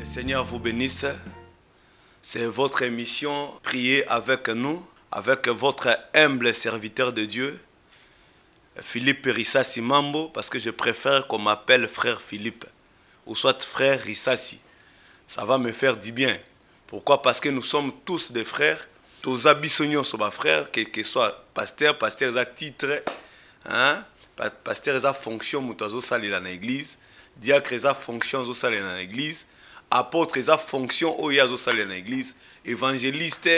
Le Seigneur vous bénisse. C'est votre émission Priez avec nous, avec votre humble serviteur de Dieu, Philippe Rissassi Mambo, parce que je préfère qu'on m'appelle frère Philippe, ou soit frère Rissassi. Ça va me faire du bien. Pourquoi? Parce que nous sommes tous des frères. Tous abissonions sont mes frères, quel que soit pasteur a titre, hein? Pasteur a fonction, mutazo sali dans l'église, diacre a fonction, zo sali dans l'église, apôtre a fonction, oya zo sali dans l'église, évangéliste,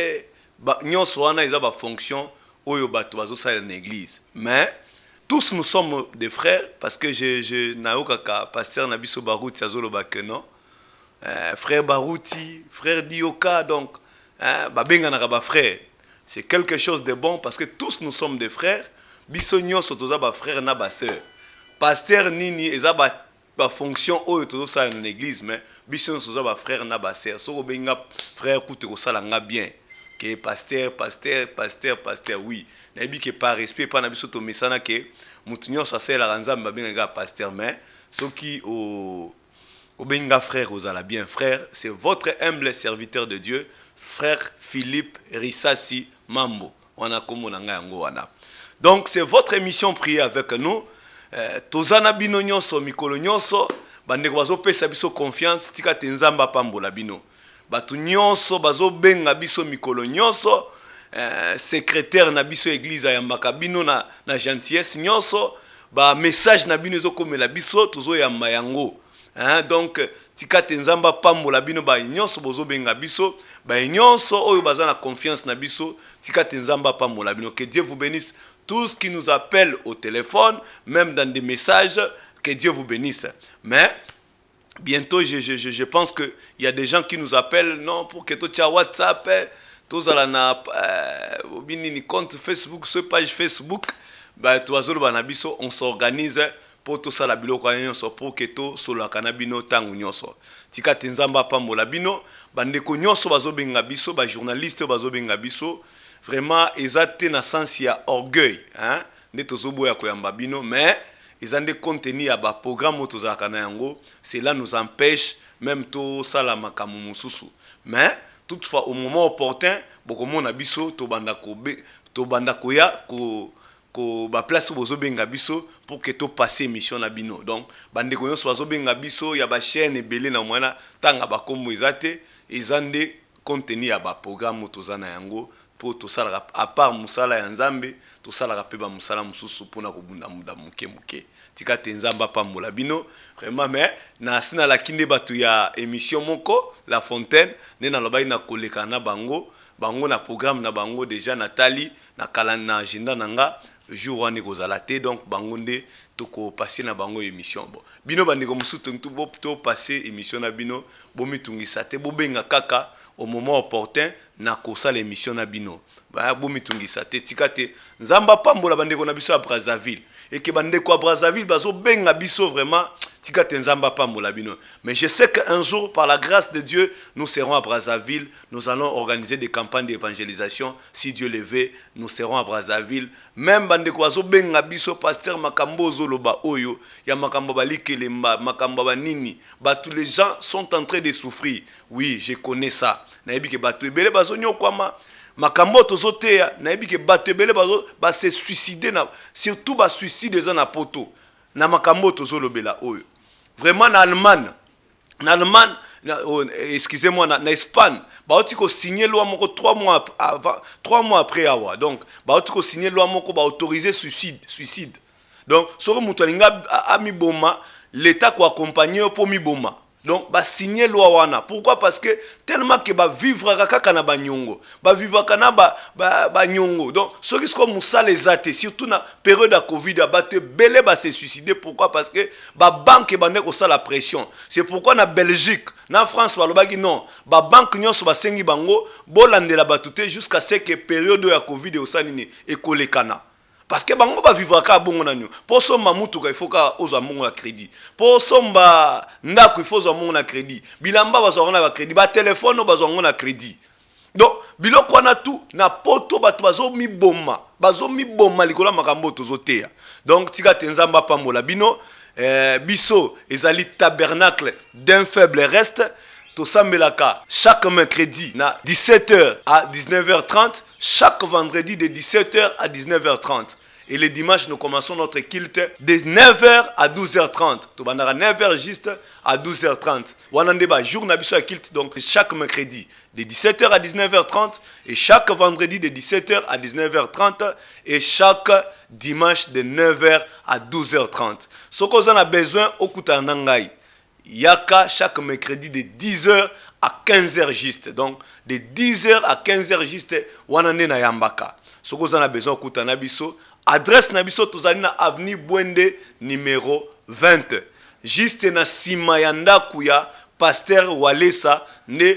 nyonso wana eza ba fonction, oyo bato bazo sali dans l'église. Mais tous nous sommes des frères, parce que je naokaka pasteur Nabiso Barouti azolo bakeno, frère Barouti, frère Dioka, donc frère. C'est quelque chose de bon parce que tous nous sommes des frères. Bisogno sotoza ba frère na ba sœur. Pasteur nini eza ba fonction oyo tozo sala dans l'église, mais bisogno sotoza ba frère na ba sœur. So benga frère kuté ko sala nga bien. Que pasteur oui. Na bi que par respect pa na biso to mesana que mutunyo so sala ranzamba benga pasteur, mais soki o Obenga frère Ozala bien frère, c'est votre humble serviteur de Dieu, frère Philippe Rissassi Mambo. Donc c'est votre émission Priez avec nous. Tozana bino nyonso mikolo nyonso bande bazo pesa biso confiance tika tenzamba pambola bino. Batu nyonso bazo benga biso mikolo nyonso secrétaire na biso église ya makabino na gentillesse nyonso ba message na bino zo komela biso tozo ya mayango. Hein, donc tika tenzamba pambola bino ba nyonso bozo benga biso ba nyonso oyo bazana confiance na biso tika tenzamba pambola bino. Que Dieu vous bénisse tous qui nous appellent au téléphone, même dans des messages, que Dieu vous bénisse. Mais bientôt je pense que il y a des gens qui nous appellent non pour que tu aies WhatsApp, tous ala na ni compte Facebook, sur page Facebook, ba toazolo bana biso on s'organise pour tout ça la biloko nyonso pour que to solo kanabino tangu nyonso tika tenzamba pambola bino bandeko nyonso bazobenga biso ba journaliste bazobenga biso vraiment ezate na sens ya orgueil hein ne tozoboya koyamba bino mais ezande contenu ya ba programme tozaka na yango cela nous empêche même to sala makamu mususu mais toutefois au moment opportun bokomona biso to banda koya ko ba place bozo benga biso pour que to passer émission na bino. Donc bande ko nyonso bazo benga biso ya ba chaîne ebele na mwana tanga ba kombo ezate ezande contenu ya ba programme tozana yango pour to sala à part musala ya nzambe to sala pe ba musala mususu pona ko bunda muda muke tika tenzamba pambola bino vraiment mais na sina la kinde batu ya émission moko La Fontaine ne na lobai na koleka na bango na programme na bango déjà Nathalie na kalana agenda nanga jour wane kozala te donc bangonde toko passer na bango émission bon bino bandeko musutu to passer émission na bino bomitungisa te bobenga kaka au moment opportun na kosala émission na bino ba bomitungisa te tika te nzamba pambola bandeko na biso à Brazzaville et que bandeko à Brazzaville bazo benga biso vraiment tika te nzamba pambola bino. Mais je sais qu'un jour par la grâce de Dieu nous serons à Brazzaville, nous allons organiser des campagnes d'évangélisation si Dieu le veut, nous serons à Brazzaville. Même bandeko bazo benga biso pasteur makambo zoloba oyo ya makambo balikelemba makambo banini ba tous les gens sont en train de souffrir. Oui, je connais ça. Na yebi ke batu ebele bazo nyokwama makambo tozoteya na yebi ke batu ebele bazo ba se suicider na surtout ba suicide za na poto na makambo tozolobela oyo. Vraiment en Allemagne, excusez-moi, en Espagne, bah on signé loi moko 3 mois après avoir. Donc bah on signé loi moko bah autoriser suicide. Donc sur mutualinga a mi boma l'État ko accompagner pour mi boma. Donc bah signer loi wana. Pourquoi? Parce que tellement que bah vivre kaka na banyongo, bah vivre kana ba nyongo. Donc ceux qui sont musa les athées, surtout na période de Covid, bah te belé bah se suicider. Pourquoi? Parce que bah banque bah neko ça la pression. C'est pourquoi na Belgique, na France bah lobaki non, bah banque nyonso bah sengi bango bolande la batute jusqu'à ce que période de Covid au sanini école kana. Parce que bango ba vivre ka bongo nanyo. Pour somba mutuka il faut ka oza mongo na crédit. Pour somba ndako il faut oza mongo na crédit. Bilamba bazo na crédit, ba téléphone bazo na crédit. Donc biloko wana tout na poto bato bazo mi bomma likola makambo tozotea. Donc tika tenzamba pambola bino biso ezali tabernacle d'un faible reste tosambelaka chaque mercredi na 17h à 19h30, chaque vendredi de 17h à 19h30. Et les dimanches, nous commençons notre culte de 9h à 12h30. Tobandara 9h juste à 12h30. Wanandeba jour nabiso culte donc chaque mercredi de 17h à 19h30 et chaque vendredi de 17h à 19h30 et chaque dimanche de 9h à 12h30. Ce qu'on a besoin au Kutanangai, yaka chaque mercredi de 10h à 15h juste. Donc de 10h à 15h juste wanande na yambaka. Ce qu'on a besoin au Kutanabiso. Adresse nabiso tozali na avenue Bwende numéro 20. Juste na sima ya ndaku ya Pasteur Walesa ne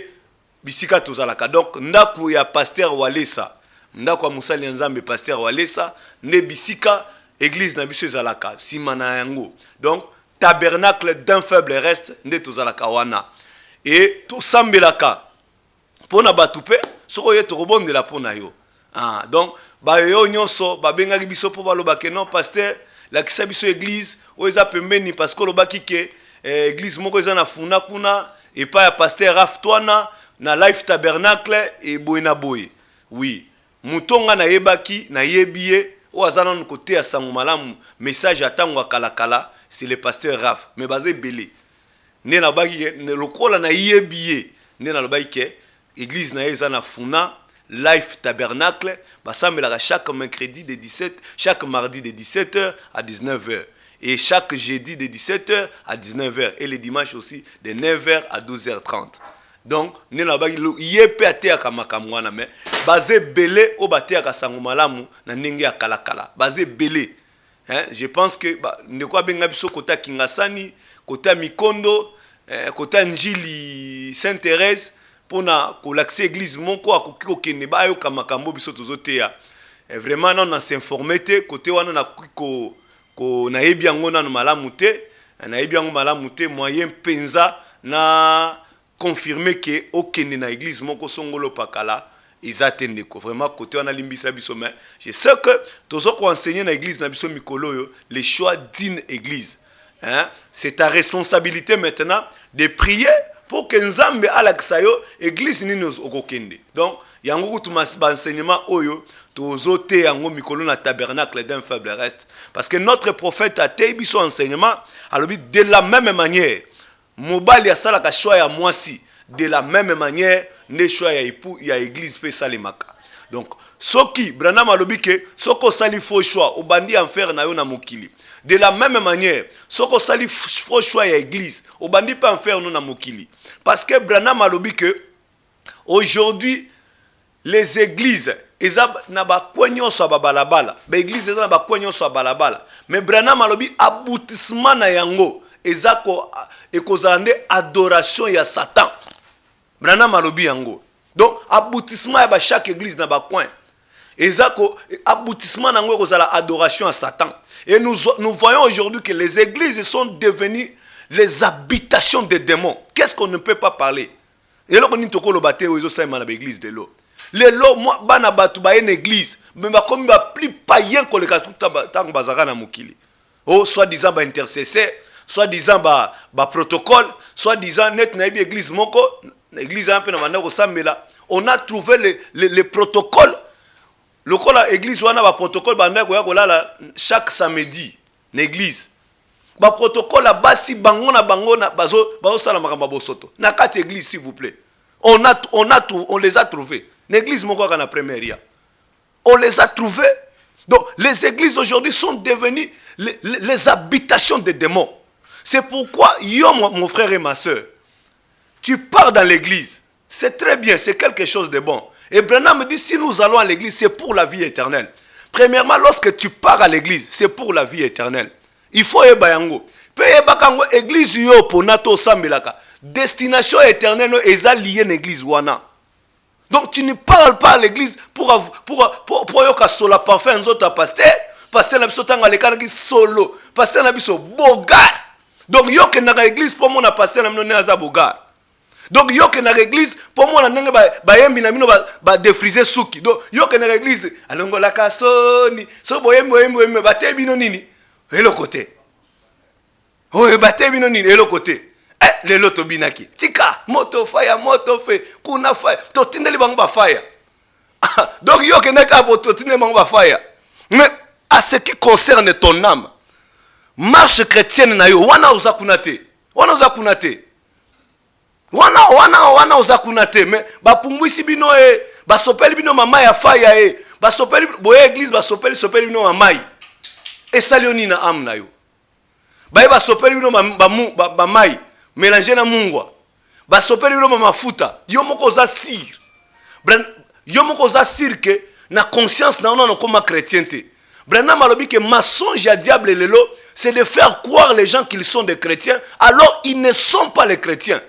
bisika tozalaka. Donc ndaku ya Pasteur Walesa, ndaku ya musali nzambe Pasteur Walesa ne bisika église nabiso ezalaka sima na yango. Donc tabernacle d'un faible reste ne tozalaka wana. Et to sambelaka pona batupe soko ye to rebondela pona yo. Ah, donc bayo nyonso babengaki biso po balobake non pasteur la kisa biso église oza pembeni parce que lobaki ke église moko eza na funa kuna et pas ya pasteur Raftwana na Life Tabernacle et boyna boy. Oui, mutonga na yebaki na yebiye o azana no côté ya sango malamu message atango kala c'est le pasteur Raf mais basé belé. Ne na baki ne lokola na yebiye ne na lobaki ke église na eza na funa Life Tabernacle, chaque mercredi de 17, chaque mardi de 17h à 19h. Et chaque jeudi de 17h à 19h. Et les dimanches aussi de 9h à 12h30. Donc, nous avons yépe à te akamakamwana mais basé belé au bate akasangumalamu na nenge akalakala. Basé belé. Je pense que ne quoi benga biso kota Kingasani, kota Mikondo, kota Njili Sainte-Thérèse. Pour l'accès église moko akokiko kene ba yo kamakambo biso tozoteya vraiment non na s'informer te côté wana na ko na yebiango na malamu te na yebiango malamu te moyen penza na confirmer que okene na église moko songolo pakala izatende ko vraiment côté wana limbisa biso mais je sais que tozo ko enseigner na église na biso mikolo yo les choix d'une église c'est ta responsabilité maintenant de prier pour que Nzambe alakisa yo église nini okokende. Donc yango kutuma enseignement oyo tozote yango mikolo na tabernacle d'un faible reste parce que notre prophète a tebi son enseignement alobi de la même manière mobali asalaka choix ya mwasi de la même manière ne choix ya époux ya église pe salemaka. Donc soki Branham alobi ke soko sali faux choix obandi enfer na yo na mokili. De la même manière, ce qu'on sali faux choix à l'église, au bandi pas en faire nous na mokili. Parce que Branham a dit que aujourd'hui les églises na ba kwenyo so balabala, ba église na ba kwenyo so balabala. Mais Branham a dit aboutissement na yango ezako ekozande adoration ya Satan. Branham a dit yango. Donc aboutissement ya chaque église na ba coin. Ezako aboutissement na yango ekozala adoration à Satan. Et nous voyons aujourd'hui que les églises sont devenues les habitations des démons. Qu'est-ce qu'on ne peut pas parler? Et là, on dit que l'église de l'eau. Les lots, moi, bana batu ba une église, mais comme ba plus païen que les tout bazara na mukili. Oh, soit disant ba intercesseur, soit disant ba protocole, soit disant net na église moko, église un peu na manda ko sambela. On a trouvé les protocoles. Le col à l'église, on a un protocole chaque samedi, l'église. Le protocole à basi bangona bazo salamaka bosoto. Na quatre églises s'il vous plaît. On les a trouvés. L'église mon na première. On les a trouvés. Donc les églises aujourd'hui sont devenues les habitations des démons. C'est pourquoi yo mon frère et ma soeur, tu pars dans l'église. C'est très bien, c'est quelque chose de bon. Et Branham me dit, si nous allons à l'église, c'est pour la vie éternelle. Premièrement, lorsque tu pars à l'église, c'est pour la vie éternelle. Il faut ebayango. Église yo ponato sambelaka. Destination éternelle est liée à l'église wana. Donc tu ne parles pas à l'église pour yoka sola parfait en autres pasteur. Pasteur na biso tanga lekana ki solo. Pasteur na biso bogar. Donc yo ke na l'église pour mon pasteur na mino aza bogar. Donc yo ke na l'église pour moi na ndenge ba yembi na mino ba défriser suki. Donc yo ke na l'église alongola kasoni so boyembo ba te bino nini et le côté. Oh ba te bino nini et le côté. lelo tobinaki. Tika, moto fe, kuna fire. Totindeli bango ba fire. Donc yo ke neka bo totindeli bango ba fire. Mais à ce qui concerne ton âme, marche chrétienne na yo, wana oza kunate. Wana oza kunate. Wana oza kunate. Mais ba pumwisi bino ba sopeli bino mama ya fire ba sopeli boye église ba sopeli bino mama. Et salioni na âme na yo. Ba sopeli bino ba mai mélanger na mungwa. Ba sopeli bino mafuta. Yo moko za sir. Yo moko za sir que na conscience na on comme chrétienté. Branham alobi que mensonge à diable lelo, c'est de faire croire les gens qu'ils sont des chrétiens alors ils ne sont pas les chrétiens.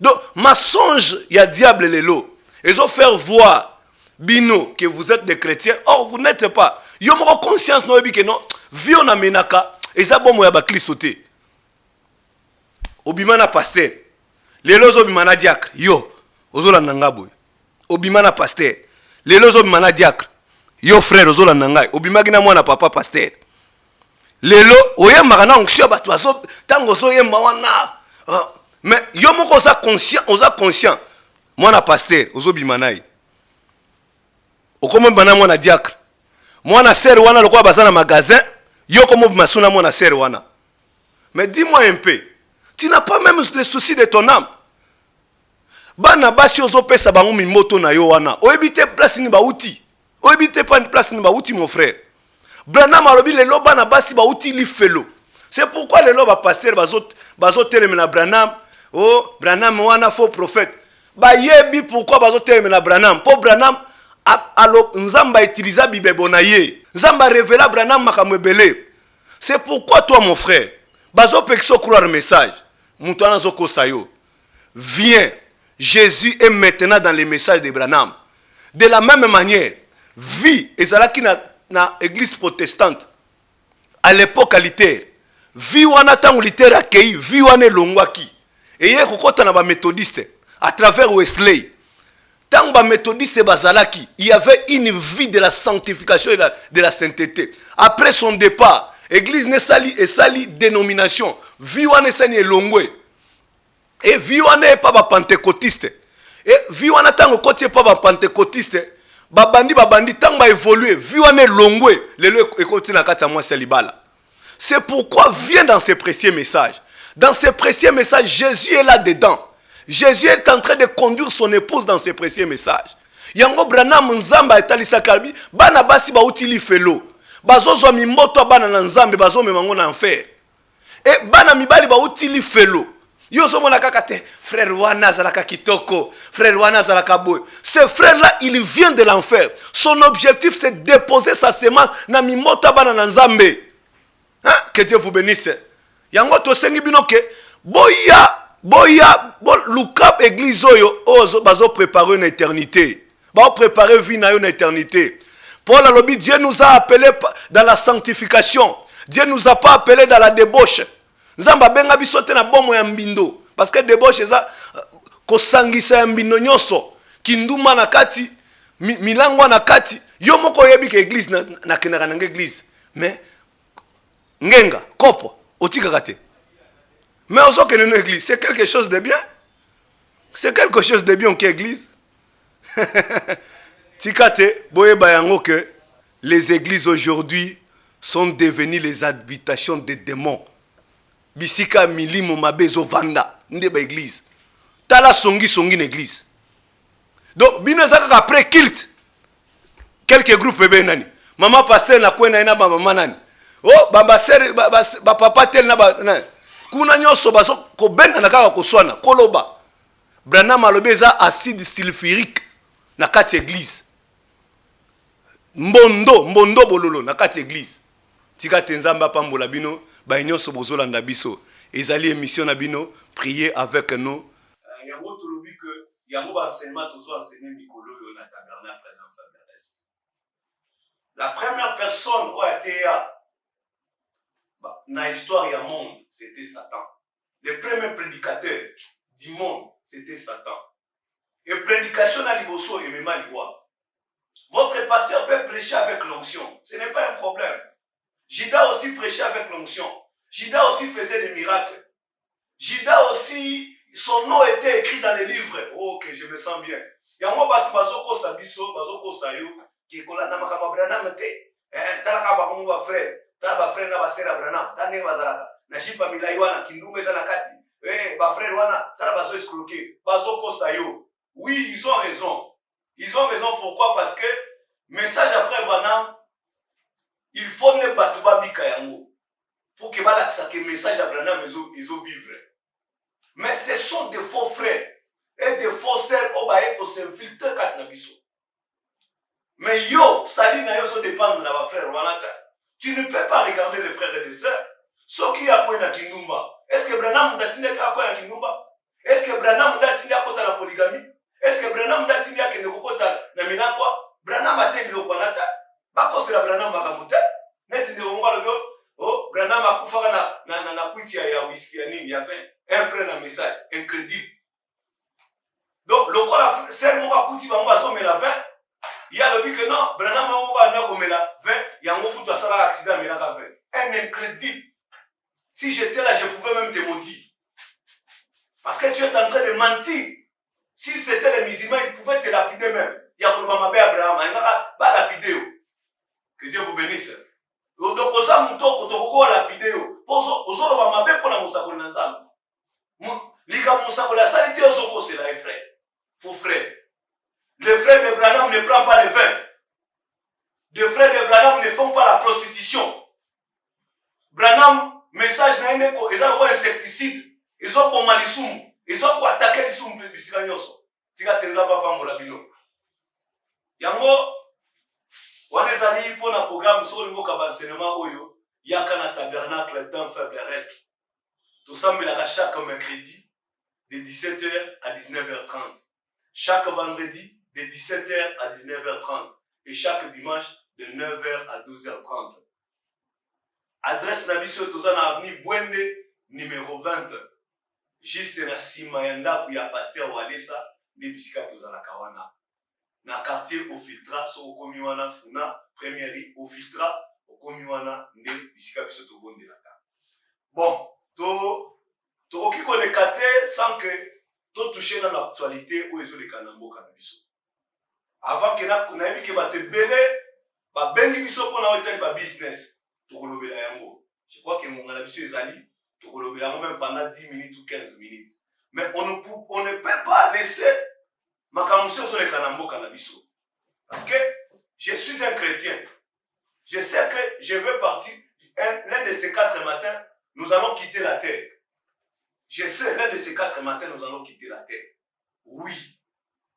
Donc mensonge ya diable lelo, ils ont faire voir bino que vous êtes des chrétiens, or vous n'êtes pas. Yo moko conscience no ebi que non, vi on amenaka eza bomo ya ba Kristo te. Obimana pasteur. Lelo zo bimana diacre. Yo, ozolanda ngabo. Obimana pasteur. Lelo zo bimana diacre. Yo frère ozolanda ngai. Obimaki na mwana papa pasteur. Lelo oyemaka na onction bato bazo tango zo yemba wana. Mais yo moko oza conscient. Mwana pasteur ozobimana yi. Okomo bana mwana diacre. Mwana sœur wana lokwa bazana magasin. Yo komo bimasuna mwana sœur wana. Mais dis-moi un peu. Tu n'as pas même le souci de ton âme. Bana basi ozo pesa bango mimoto na yo wana. Oebite place ni ba uti. Oebite pas une place ni ba uti mon frère. Branham alobi le loba na basi ba uti li felo. C'est pourquoi le loba pasteur bazo teleme na Branham. Oh, Branham wana faux prophète. Ba yebi pourquoi bazo teleme na Branham. Pour Branham alo nzamba utiliser bible bonaye. Nzamba révéla Branham makambo ebele. C'est pourquoi toi mon frère, bazo pekso croire message. Moutana zoko sayo. Viens. Jésus est maintenant dans les messages de Branham. De la même manière, vie ezalaki na église protestante à l'époque alitaire. Vie wana tangu litaire akei, vie wana longwaki. Et yé kokota na ba méthodiste à travers Wesley. Tangu ba méthodiste bazalaki, il y avait une vie de la sanctification et de la sainteté. Après son départ, église ne sali et sali dénomination. Vie wana sani elongwe. Et viwana n'est pas pentecôtiste. Et viwana tango côté pas pentecôtiste. Babandi tango ba évoluer. Viwana longwe. Le écoute na kata moi celibala. C'est pourquoi vient dans ces précieux messages. Dans ces précieux messages, Jésus est là dedans. Jésus est en train de conduire son épouse dans ces précieux messages. Yango Branham nzamba etalisa kalbi bana basi ba utili felo. Bazozo mimoto bana na nzambe bazo memango na enfer. Et bana mibali ba utili felo. Yo somona kakate frère wana zalaka kitoko, frère wana zalaka boy. Ce frère là, il vient de l'enfer. Son objectif c'est de déposer sa semence na mimoto bana na nzambe. Hein? Que Dieu vous bénisse. Yango to sengi binoke boya lukap église oyo bazo préparer une éternité. Ba préparer vie na une éternité. Paul a dit Dieu nous a appelés dans la sanctification. Dieu nous a pas appelés dans la débauche. Nzamba benga bisote na bomo ya mbindo parce que débauche eza kosangisa ya mbindo nyoso kinduma na kati milango na kati yo moko yebi ke église na kenaka na église mais ngenga kopo otika kate mais ozo ke na église c'est quelque chose de bien, c'est quelque chose de bien que église tikate boye bayango que les églises aujourd'hui sont devenues les habitations des démons. Bisika milimo mabezo vanda ndeba église tala songi l'église. Donc bino ezaka après culte quelques groupes ebe nani mama pasteur na kwena ina ba mama nani oh baba ser ba papa tel na ba kuna nyoso baso ko benda na kaka koswana koloba Branham alobi eza acide sulfurique na kati église mbondo bololo na kati église tika tenzamba pambola bino ba nyonso bozolanda biso ezali émission na bino prier avec nous yango tolobi que yango ba enseignement tozo enseigner mikolo yo na tabernacle na famille reste. La première personne au atea na histoire ya monde c'était Satan. Le premier prédicateur du monde c'était Satan. Et prédication na liboso et mema liwa. Votre pasteur peut prêcher avec l'onction, ce n'est pas un problème. Judas aussi prêchait avec l'onction. Judas aussi faisait des miracles. Judas aussi, son nom était écrit dans les livres. Oh, ok, je me sens bien. Yango batu bazokosa biso, bazokosa yo, ki kolanda makambo Branham te. Talaka bakomo ba frère, tala ba frère na ba sœur Branham, tane bazalaka. Na jipa milai wana kindumba eza na kati. Ba frère wana tala bazo escroquer, bazokosa yo. Oui, ils ont raison. Ils ont raison pourquoi? Parce que message à frère Branham, il faut ne batu babika yango. Pour que balakisa que message à Branham ils ont vivre. Mais ce sont des faux frères et des faux sœurs qui s'infiltrent kat na biso. Mais yo, sali na yo so dépendre de la frère Wanata. Tu ne peux pas regarder les frères et les sœurs. Ce qui a quoi na kindumba. Est-ce que Branham datine ka quoi na kindumba? Est-ce que Branham datine a kota la polygamie? Est-ce que Branham datine a kende kokota na minakwa? Branham ateli lo Wanata. Bako c'est la Branham bakamuta. Net de ngalo yo. Oh, Branham a kufaka na kwiti ya whisky ya nini ya vin. Un frère na message incroyable. Donc le corps a serre mo ba kuti ba mo so mela vin. Il y a le but que non, Branham mo ba na ko mela vin, ya ngo kutu asala accident mela ka vin. Un incroyable. Si j'étais là, je pouvais même te maudire. Parce que tu es en train de mentir. Si c'était les musulmans, ils pouvaient te lapider même. Il y a pour ma mère Abraham, il va lapider. Que Dieu vous bénisse. Donc, osa mutoko toko lapider. Oso ba mabe pona musakoli na nzambe. Lika musakoli salite osoko c'est là frère. Faux frère. Les frères de Branham ne prennent pas le vin. Les frères de Branham ne font pas la prostitution. Branham message na eneko, ils ont quoi insecticide, ils ont pour malisum, ils ont quoi attaquer les sum bisika nyoso. Tika tenza papa mbola bino. Yango wana ezali pour na programme sur le mot enseignement oyo yaka na tabernacle d'un faible reste. Tout ça melaka chaque mercredi de 17h à 19h30. Chaque vendredi de 17h à 19h30 et chaque dimanche de 9h à 12h30. Adresse Nabiso Tozana Avenue Bwende numéro 20. Juste na sima yanda ku ya pasteur Walesa ne bisika Tozana Kawana. Na quartier au filtra so komi wana funa première au filtra au komi wana ne bisika biso to bonde la ka. Bon, to okiko le kate sans que to toucher dans l'actualité ou ezo le kanambo kana biso. Avant que na yebi ke ba te belé ba bengi biso pona otali ba business. Je crois que mon avis ezali même pendant 10 minutes ou 15 minutes. Mais on ne peut pas laisser ma camusio sur le kanambo canabiso. Parce que je suis un chrétien. Je sais que je vais partir. L'un de ces 4 matins, nous allons quitter la terre. Je sais, l'un de ces 4 matins, nous allons quitter la terre. Oui.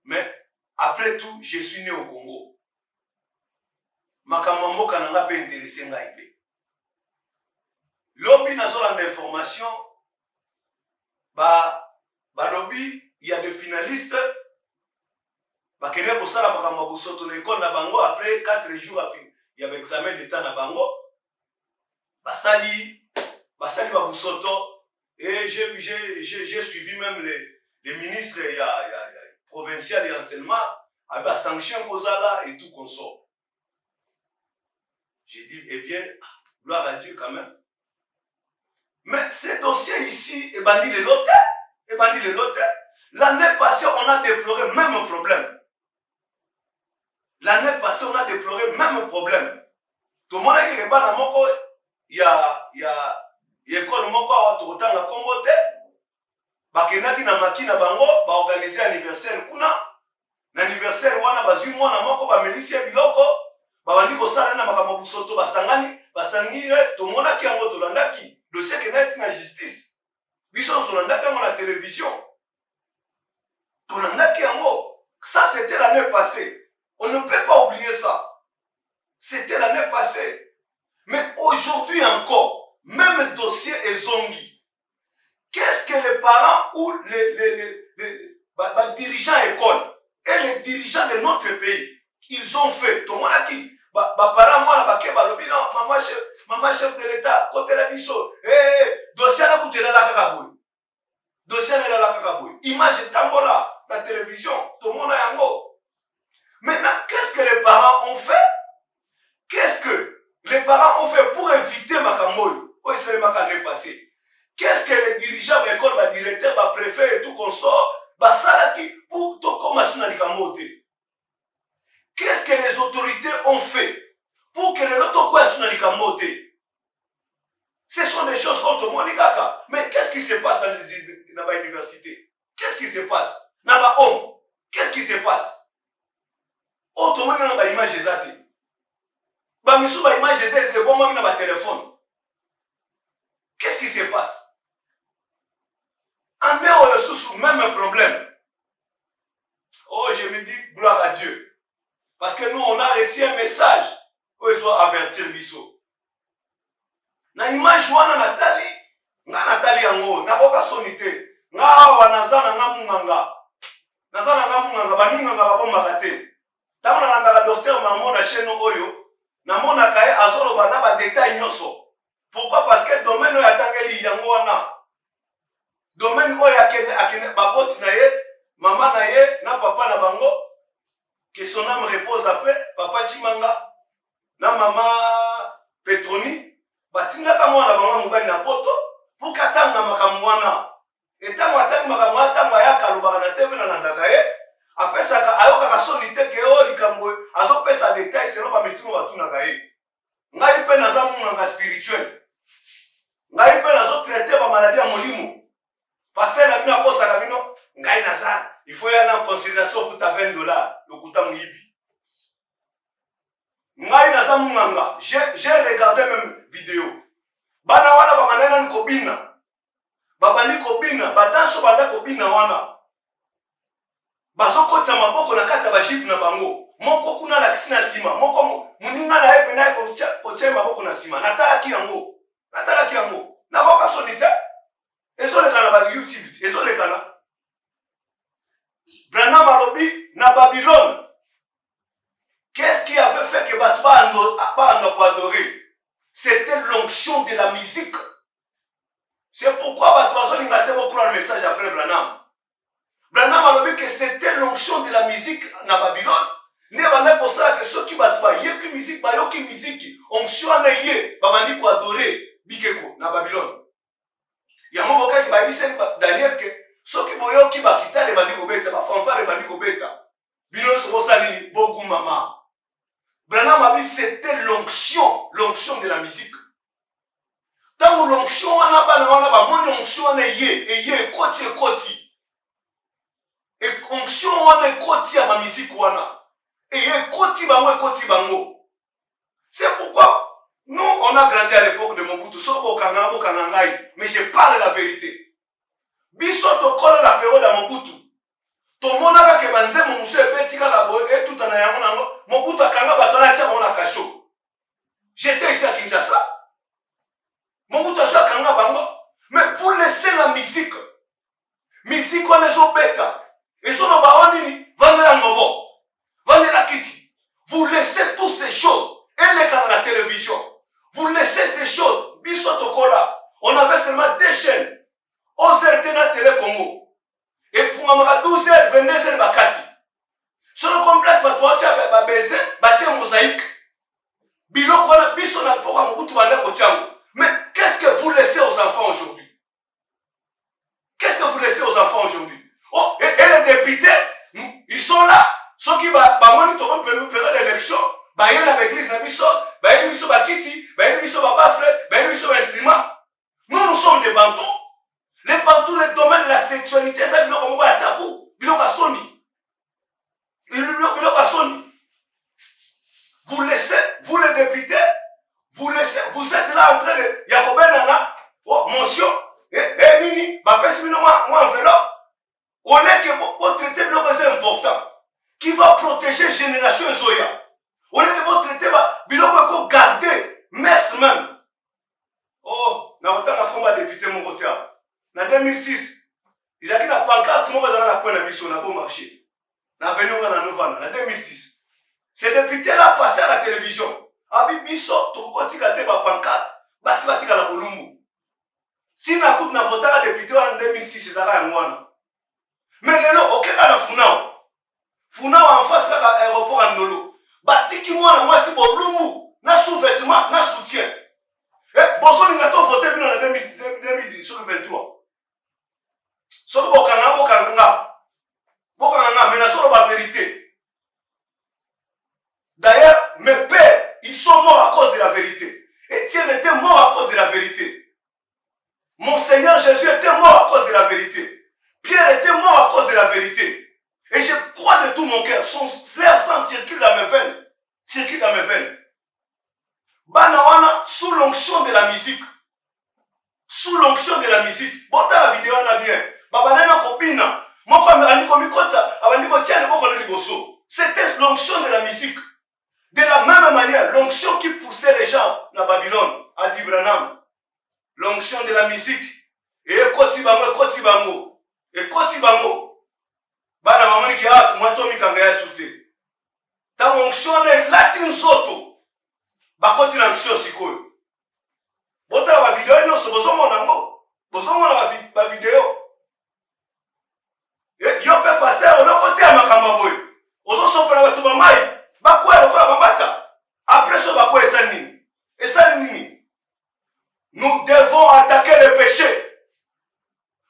Mais après tout, je suis né au Congo. Ma camusio kananga peut intéresser ngai. Lobby national d'information, lobby, il y a des finalistes, qui pour ça, après 4 jours, il y avait examen d'état na bango, basali babusoto, et j'ai suivi même les ministres provinciaux et enseignement, avec sanction là et tout qu'on sort. J'ai dit, eh bien, gloire à Dieu quand même. Mais ces dossiers ici, et bandit les lots. L'année passée, on a déploré même problème. L'année passée, on a déploré même problème. Tout le monde a dit que il y a école moko à Totanga Combote. Bakenaki na makina bango, ba organiser anniversaire kuna. L'anniversaire wana bazui mwana moko ba melisia biloko. Ba bandi ko sala na makambo busoto basangani, basangire to mona ki yango to landaki. Dossier qui est na justice. Biso to landaka na télévision. To landaki yango. Ça c'était l'année passée. On ne peut pas oublier ça. C'était l'année passée. Mais aujourd'hui encore, même dossier est zongi. Qu'est-ce que les parents ou les dirigeants écoles et les dirigeants de notre pays, ils ont fait? Tout le monde a dit, parents, moi, maman chef de l'État, côté la biso, dossier na koutela la kakaboui. Dossier na la kakaboui. Image tambola, la télévision, tout le monde a yango. Maintenant, qu'est-ce que les parents ont fait? Qu'est-ce que les parents ont fait pour éviter Makamboy? Oh, c'est le Makamboy passé. Qu'est-ce que les dirigeants de l'école, les directeurs, les préfets et tout qu'on sort, pour tout commencer à l'ikamote? Qu'est-ce que les autorités ont fait pour que les autres soient dans l'ikamote? Ce sont des choses autrement, mais qu'est-ce qui se passe dans les universités? Qu'est-ce qui se passe dans les hommes? Qu'est-ce qui se passe? Autrement, dans les images des athées. Les images des athées, c'est bon, dans le téléphone. Qu'est-ce qui se passe? En dehors de même problème. Oh, je me dis, gloire à Dieu. Parce que nous, on a reçu un message où il soit avertir Bisso. Na image wana Nathalie yango, na boka sonité. Nga awa nazana nga munganga. Nazana nga munganga, baninganga babomaka te. Tango nalandaka docteur Mamona chez nous oyo, namona kaye azoloba na ba détail nyonso. Pourquoi? Parce que domaine oyo atangeli yango wana. Domaine oyo akene baboti na ye, maman na ye, na papa na bango, que son âme repose après, papa Chimanga, na maman Petroni, batindaka mwana bango mobali na poto, pour katanga makambo wana. Etango atangi makambo wana, tango ayaka alobaka na TV na landaka ye, apesaka ayokaka soni te ke o likambo azopesa détail selon bamitunu batunaka ye. Ngai mpe naza munganga spirituel. Ngai mpe nazotraite bamaladi ya molimo. Pasteur na bino akosaka bino, ngai naza, il faut y aller en considération futa $20, lokuta muyibi. Ngai naza munganga, j'ai regardé même vidéo. Bana wana bamanana nkobina. Babani kobina, badanso banda kobina wana. Bazokota maboko na kati ya bajipe na bango. Moko kuna la kisina sima, moko muninga na yepe na koche maboko na sima. Natalaki yango. Natalaki yango. Na boka sonita. Ezolekana ba YouTube, ezolekana. Branham alobi na Babylone. Qu'est-ce qui avait fait que Batba ando adorer? C'était l'onction de la musique. C'est pourquoi Batba Zolinga te croire le message à frère Branham. Branham alobi que c'était l'onction de la musique na Babylone. Ne bana pour ça que ceux qui Batba yeki musique, ba yoki musique, onction na ye, ba bandi ko adorer bikeko na Babylone. Yango boka ki ba biseli Daniel ke soki boyoki ba kitale bandi ko beta, ba fanfare bandi ko beta. Bino so salini bogu mama. Branham a dit c'était l'onction de la musique. Tant l'onction wana bana wana ba mon onction wana ye koti. Et onction wana koti ya ma musique wana. Et ye koti bango. C'est pourquoi nous, on a grandi à l'époque de Mobutu, mais je parle la vérité. Biso tokolo la période à Mobutu. Tout le monde a que banzemo muso ebetika la boye et tout en ayant Mobutu akanga batona tia mona kasho. J'étais ici à Kinshasa. Mobutu akanga bango, mais vous laissez la musique. Musique on est au bêta. Et sur le baron nini, vendez la ngobo, vendez la kiti. Vous laissez toutes ces choses. Et les canaux de la télévision. Vous laissez ces choses. Bisotokola. On avait seulement 2 chaînes. 11h na Télé Congo. Et pour 12h, 22h bakati. Sur le complexe, batoatia ba baiser, batia mosaïque. Biloko na biso na poka Mobutu banda kochango. Mais qu'est-ce que vous laissez aux enfants aujourd'hui? Qu'est-ce que vous laissez aux enfants aujourd'hui? Oh, et les députés, ils sont là. Ceux qui monitorent l'élection, ils sont dans l'église, ils sont dans bakiti, ils sont dans bafre, ils sont dans l'instrument. Nous sommes des bantous. Les bantous, le domaine de la sexualité, c'est un tabou. Vous laissez, vous les députés, vous êtes là en train de Yaroben Nana, oh, monsieur, Nini, moi enveloppe. On est que pour traiter c'est important. Qui va protéger génération Zoya. On est que pour traiter biloko garder messe même. Oh, na autant na combat député mon côté. Na 2006, ils ont la pancarte mon dans la point na biso na bon marché. Na venu na Novembre na 2006. Ces députés là passaient à la télévision. Abi biso to kotika te ba pancarte, basi batika na bolumbu. Si na coupe na voter à député en 2006 ezaka yangwana. Mais lelo okeka na funao. Funao en face à l'aéroport à Ndolo. Batiki moi si bolumbu na sous-vêtement na soutien. Eh boso ni ngato voter bino na 2010 sur le M23. Soki bokanga, mais na solo la vérité. D'ailleurs, mes pères, ils sont morts à cause de la vérité. Étienne était mort à cause de la vérité. Mon Seigneur Jésus était mort à cause de la vérité. Pierre était mort à cause de la vérité. Et je crois de tout mon cœur, son sang circule dans mes veines. Circule dans mes veines. Banawana, sous l'onction de la musique. Sous l'onction de la musique. Bota la vidéo, on a bien. Babanana Kobina. C'était l'onction de la musique. De la même manière, l'onction qui poussait les gens à Babylone, à Dibranam. L'onction de la musique. Et Kotibango. Et Kotibango. Bana mamani ki a tumato mikangaya soute. Ta onction est latin soto. Bakoti na onction sikoyo. Bota la vidéo nyonso bozomona ngo. Bozomona ba vidéo. Yo pe passer on a côté à makamba boy. Ozo sopela batu ba mai. Bakwe lokola bambata. Après ça bakwe esanini. Esanini. Nous devons attaquer le péché.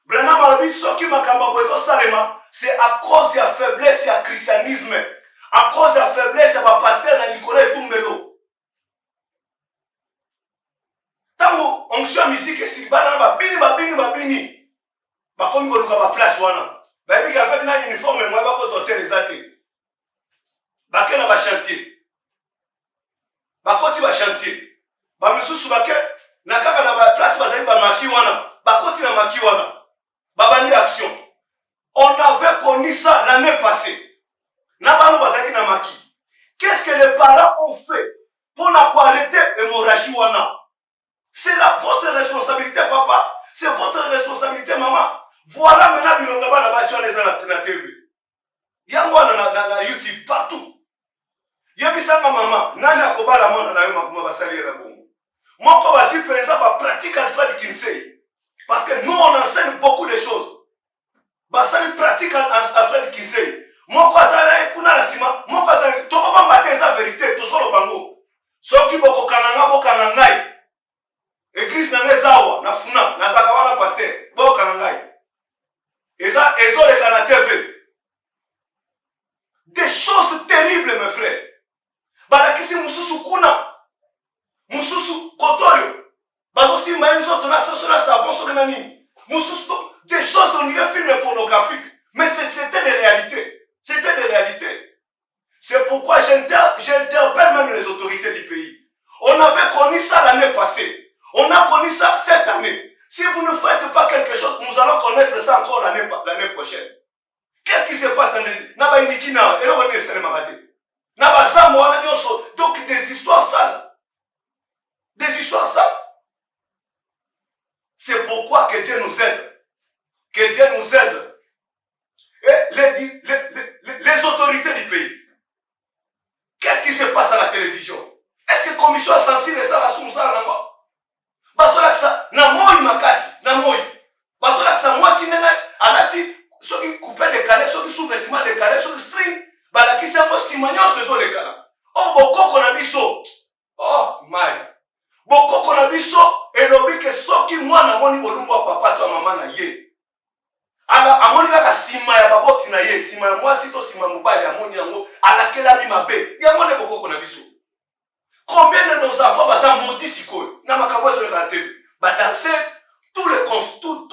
Branham Arabi soki makamba boy zo salema. C'est à cause de la faiblesse du christianisme. À cause de la faiblesse du pasteur de Nicolas Tumbelo. Tango, onction musique et si banana babini. Bakomi ko luka ba place wana. Ba bi avec na uniforme moi ba ko toter les athées. Bakena ba chantier. Bakoti ba chantier. Ba misusu bake na kaka na ba place bazali ba maki wana. Bakoti na maki wana. Babandi action. On avait connu ça l'année passée. Qu'est-ce que les parents ont fait pour la qualité hémorragie wana? C'est votre responsabilité, papa. C'est votre responsabilité, maman. Voilà maintenant bilongaba na basi wana na TV. Yango na YouTube partout. Yebisanga maman, nani akobala mona na yo makuma basali na bongo. Moko basi penza ba pratique Alfred Kinsey. Parce que nous on enseigne beaucoup de choses. Basali pratique Alfred Kinsey. Moko azala kuna la sima, moko azala to ba mateza vérité to solo bango. Soki boko kananga boka ngai. Église na ngezawa na funa na zakawana pasteur boka ngai. Eza ezo le kana TV. Des choses terribles mes frères. Balakisi mususu kuna. Mususu kotoyo. Bazo si maenzo to na sosona savon so nani. Mususu des choses on dirait film pornographique. Mais c'était des réalités. C'était des réalités. C'est pourquoi j'interpelle même les autorités du pays. On avait connu ça l'année passée. On a connu ça cette année. Si vous ne faites pas quelque chose, nous allons connaître ça encore l'année prochaine. Qu'est-ce qui se passe dans les... Donc des histoires sales. Des histoires sales. C'est pourquoi que Dieu nous aide. Que Dieu nous aide. Et les autorités du pays. Qu'est-ce qui se passe à la télévision? Est-ce que la commission sensible est ça la somme ça là-bas? Basola que ça, na moi makasi, na moi. Basola que ça, moi si nena, alati, ceux qui coupaient des calais, ceux qui sous-vêtements des calais, ceux qui string, bah qui c'est moi si magnon ce sont les calais. Oh, boko qu'on a biso. Oh, my. Boko qu'on a biso, et l'obli que ceux qui moi na moni bolumba papa toi maman na ye. Ala amoni kaka sima ya baboti na ye, sima ya moi sito sima mobali amoni yango, ala kela mi mabe. Yango ne boko qu'on a biso. Combien de nos enfants baza menti sikoyo na makambo sur la télé ba danseuse tous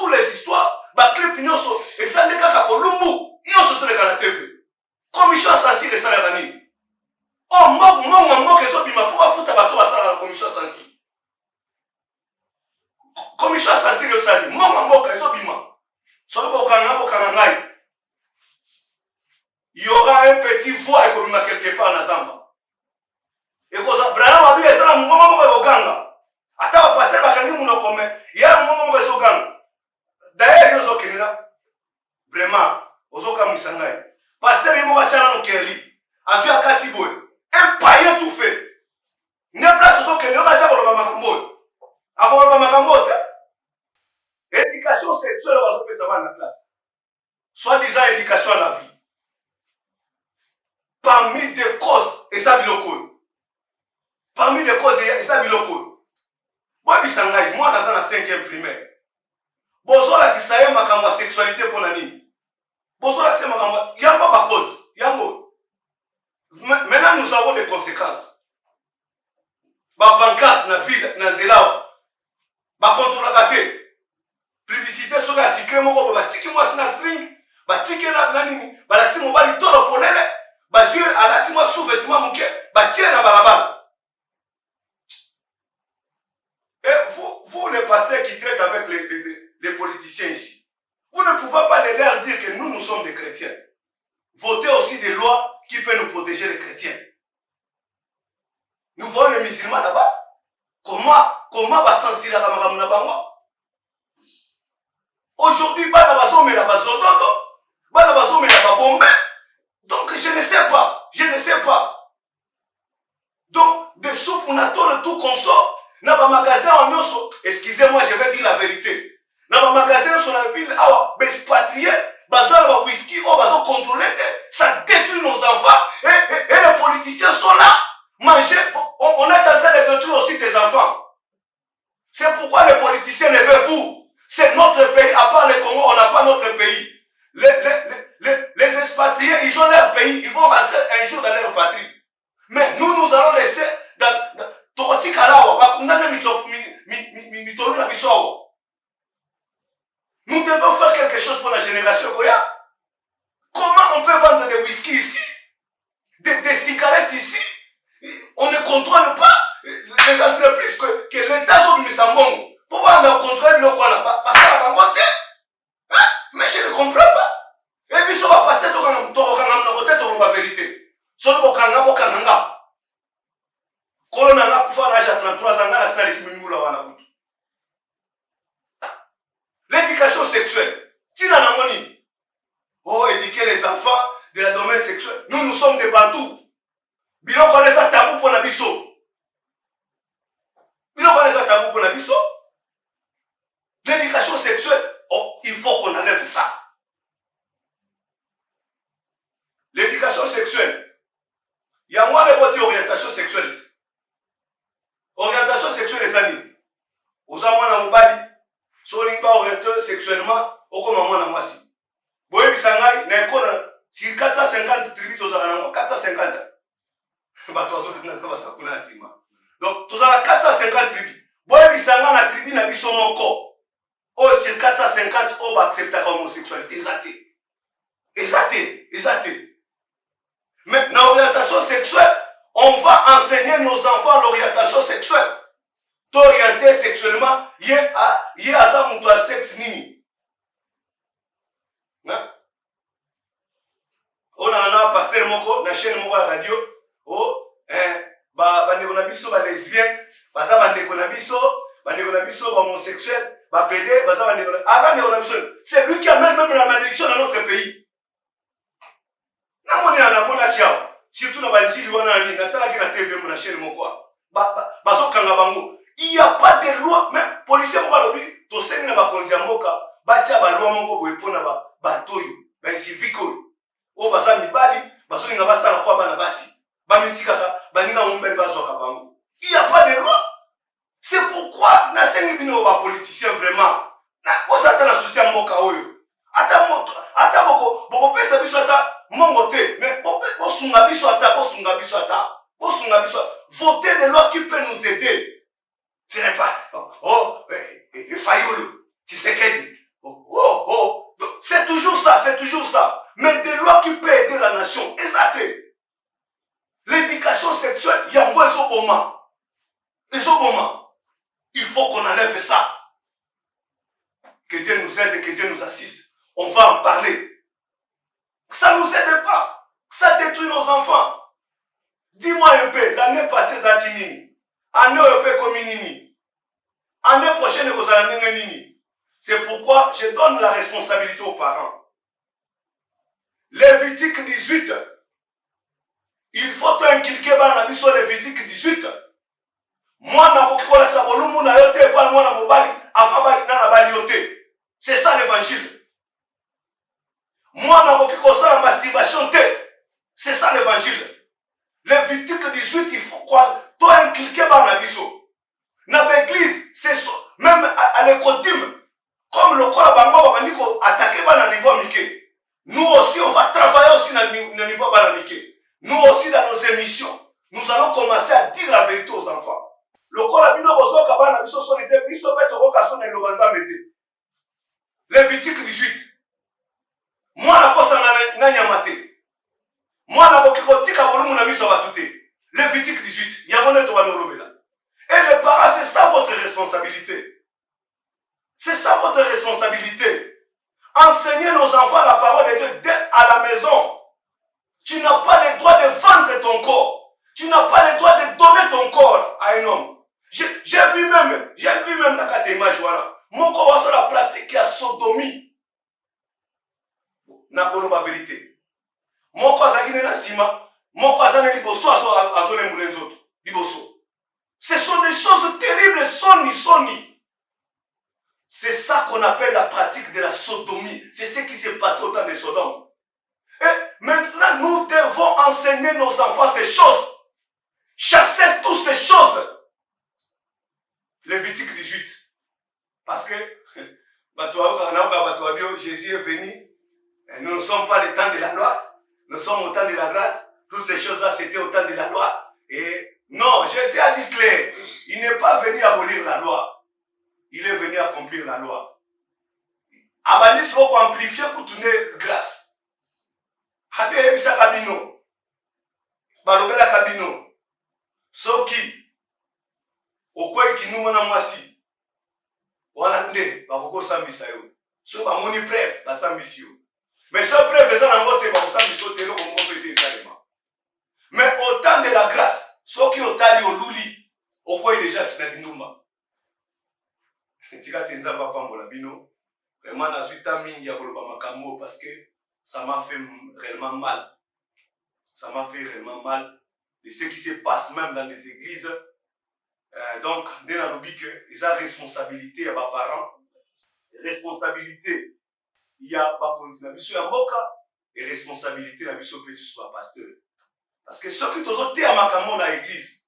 les histoires ba clip nyonso et ça ne kaka kolumbu nyonso sur la télé commission sensible ça la nini oh mok ezo bima pour ba futa bato ba sala la commission sensible ça mok ezo bima so bokanga ngai il y aura un petit voix économique quelque part na zamba. Et quand Branham a dit ça, la maman est au gang. Attends, pasteur Bakani Mounoko, il y a un moment où il est au gang. D'ailleurs, il est au Kenya. Vraiment, aux Okam Sangai. Pasteur Imo Chana Kelly, a vu à Katiboy. Un païen tout fait. N'est place aux Kenya, on va savoir le Makambo. Avant le Makambo, éducation sexuelle, on va se faire dans la classe. Soit disant éducation à la vie. Parmi des causes, et ça, biloko. Parmi les causes, il y a ça biloko. Moi, Bissangaï, moi, dans la 5e primaire. bozola kisaye makambo ya sexualité pour la nini. Bozola kisaye makambo yamba ba cause. Yango. Maintenant nous avons des conséquences. Ba pancarte na ville na zelao. Ba contrôle gâté. Publicité sur la cycle moko ba tiki moi na string, ba tiki na nini, ba la tiki mobali tolo polele, ba jeu alati moi sous-vêtement muke, ba tie na balabala. Et vous les pasteurs qui traitent avec les politiciens ici, vous ne pouvez pas leur dire que nous sommes des chrétiens. Votez aussi des lois qui peuvent nous protéger les chrétiens. Nous voyons les musulmans là-bas. Comment va censurer la camarade bango? Aujourd'hui, bana bazome la bazododo, bana bazome la babombe. Donc je ne sais pas. Donc des soupes on attend le tout conso. Dans les magasins en Yosso, excusez-moi, je vais dire la vérité. Dans les magasins sur la ville, expatriés, bazar ba whisky, bazar contrôlé, ça détruit nos enfants. Et les politiciens sont là. Manger, on est en train de détruire aussi tes enfants. C'est pourquoi les politiciens ne veulent vous. C'est notre pays, à part le Congo, on n'a pas notre pays. Les expatriés, ils ont leur pays, ils vont rentrer un jour dans leur patrie. Mais nous allons laisser dans nous devons faire quelque chose pour la génération Goya. Comment on peut vendre des whisky ici, des cigarettes ici? On ne contrôle pas les entreprises que l'État a mis en bon. Pourquoi on contrôle le Kwana? Parce qu'on a monté. Mais je ne comprends pas. Et puis, ça va passer la vérité. Ça va passer Colonel Kufa l'âge à 33 ans, la salle qui me moula. L'éducation sexuelle. Oh, éduquer les enfants de la domaine sexuelle. Nous sommes des bantous. Bilo connaît ça tabou pour la biso. L'éducation sexuelle, oh, il faut qu'on enlève ça. L'éducation sexuelle. Il y a moins de orientation sexuelle. Orientation sexuelle les amis. Aux amants na mobali, so lingi ba orienté sexuellement, oko maman na mwasi. Boye bisangai na ekona si 450 tribus tozala na 450. Ba tozo kana ba sakuna na sima. Donc tozala 450 tribus. Boye bisanga na tribu na biso moko. O sur 450 o ba accepter homosexualité exacté. Mais dans l'orientation sexuelle, on va enseigner nos enfants l'orientation sexuelle. T'orienter sexuellement, y a ça mon sexe nini. On a un pasteur moko, na chaîne moko à radio. Oh, ba ndeko na biso ba lesbienne, ba za ba ndeko na biso ba homosexuel, ba pédé, ba za ba ndeko na biso. C'est lui qui amène même la malédiction dans notre pays. Na moni na mona kiao. Surtout dans Banjili, on a dit, na chaîne moko. Il n'y a pas de loi, même policiers moko to sengi na bakonzi mboka, batia ba loi moko boye pona ba toyo, ba civiko. O baza mibali, bazo linga basa na kwa bana basi. Ba mitikaka, baninga mombele bazoka bango. Il n'y a pas de loi. C'est pourquoi na sengi bino ba politiciens vraiment. Na ozata na souci mboka oyo. Ata boko pesa biso ata mongote, mais bosunga biso ata. Voter des lois qui peuvent nous aider. Ce n'est pas Fayulu, Tshisekedi. C'est toujours ça. Mais des lois qui peuvent aider la nation. Exact. L'éducation sexuelle, il y a un bon il faut qu'on enlève ça. Que Dieu nous aide et que Dieu nous assiste. On va en parler. Ça ne nous aide pas. Ça détruit nos enfants. Dis-moi un peu, l'année passée, Zakinini. Année européenne comme Nini. Année prochaine, vous allez Nini. C'est pourquoi je donne la responsabilité aux parents. Lévitique 18. Il faut inculquer dans la mission Lévitique 18. Moi, c'est ça l'évangile. Moi, la masturbation, c'est ça l'évangile. Lévitique 18, il faut quoi? Toi, inculquer dans la mission. Dans l'église, c'est ça. Même à l'école, Comme le corps bango va dire attaquer bana niveau miké. Nous aussi on va travailler aussi dans niveau bana miké. Nous aussi dans nos émissions, nous allons commencer à dire la vérité aux enfants. Le corps a bino bozo kabana biso solide biso beto roka sona lobanza mete. Lévitique 18. Moi la kosa na nyamate. Moi la kokikotika bolumu na biso batute. Lévitique 18. Yamone to banolobela. Et les parents, c'est ça votre responsabilité. C'est ça votre responsabilité. Enseignez nos enfants la parole de Dieu dès à la maison. Tu n'as pas le droit de vendre ton corps. Tu n'as pas le droit de donner ton corps à un homme. J'ai vu même la carte image voilà. Mon corps va sur la pratique à sodomie. N'a pas la vérité. Mon corps a gagné la sima. Mon corps a gagné liboso à zone moulenzoto. Liboso. Ce sont des choses terribles, soni. C'est ça qu'on appelle la pratique de la sodomie. C'est ce qui s'est passé au temps de Sodome. Et maintenant, nous devons enseigner nos enfants ces choses. Chasser toutes ces choses. Lévitique 18. Parce que Jésus est venu. Nous ne sommes pas le temps de la loi. Nous sommes au temps de la grâce. Toutes ces choses-là, c'était au temps de la loi. Et non, Jésus a dit clair. Il n'est pas venu abolir la loi. Il est venu accomplir la loi. Abani sera amplifié pour tourner grâce. Habe ebisa kabino. Balobela kabino. Soki. Okwe kinuma mwasi. Wana nde bakoko sambisa yo. So ba moni preuve ba sambisi yo. Mais ce preuve eza nango te ba sambisa te lo ko pete salema. Mais au temps de la grâce, soki otali oluli, okwe déjà na kinuma. Tika tenza papa mbola bino. Vraiment na suita mingi ya koloba makambo parce que ça m'a fait réellement mal. Ça m'a fait réellement mal de ce qui se passe même dans les églises. Donc, dès la lobby que ils ont responsabilité à mes parents, responsabilité il y a pas continuer monsieur Amboka et responsabilité la mission petit soit pasteur. Parce que ceux qui t'ont été à makambo dans l'église,